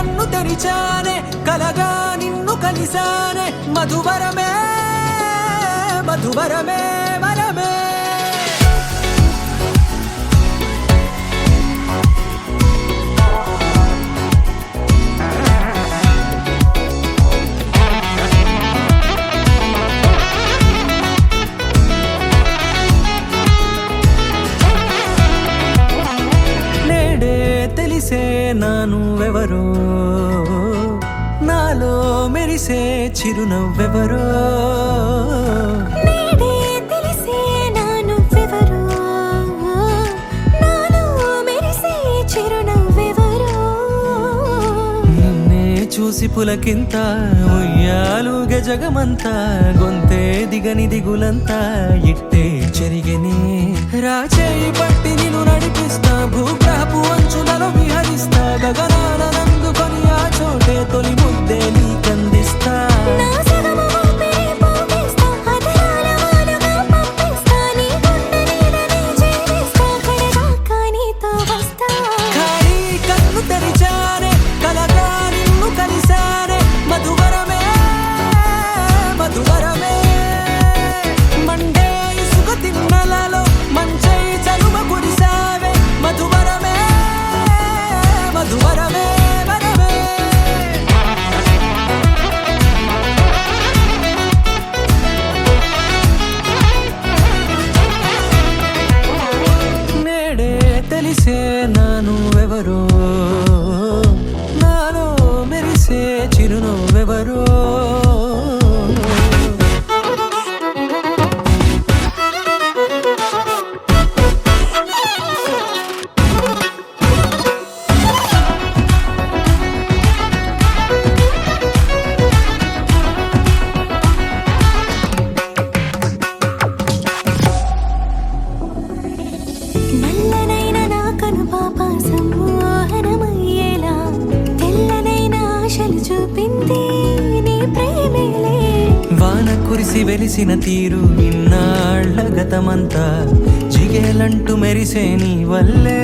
కన్ను తెరిచానే కలగా నిన్ను కలిసానే మధువరమే మధువరమే వరమే నానువెవరో నాలో మెరిసే చిరునవ్వెవరో నేడే తెలిసే నానువెవరో నాలో మెరిసే చిరునవ్వెవరో నిన్నే చూసి పులకింత ఉయ్యాలుగ జగమంతా గొంతే దిగని దిగులంతా ఇట్టే చెరిగనే రాచేయి పట్టి నిన్ను నడిపిస్తా భూగ్రహపు అంచులలో విహరిస్తా గగనాల నందుకొని ఆ చోటే తొలి ముద్దే నీకందిస్తా నా సగము ఊపిరి పోగిస్తా అదరాల వాలుగా పంపిస్తా నీ గుండె నీడనే చేరిస్తా కడదాకా నీతో వస్తా ఖాళీ కన్ను తెరిచానే కలగా నిన్ను కలిసానే మధువరమే మధువరమే మండే ఇసుక తిన్నలలో మంచై చలువ కురిసావే మధువరమే మధువరమే వరమే నేడే తెలిసే నానువెవరో నాలో మెరిసే చిరునవ్వెవరో నల్లనైన నా కనుపాప సమ్మోహనమయ్యేలా తెల్లనైన ఆశలు చూపింది నీ ప్రేమేలే వాన కురిసి వెలిసిన తీరు ఇన్నాళ్ల గతమంతా జిగేలంటూ మెరిసే నీ వల్లే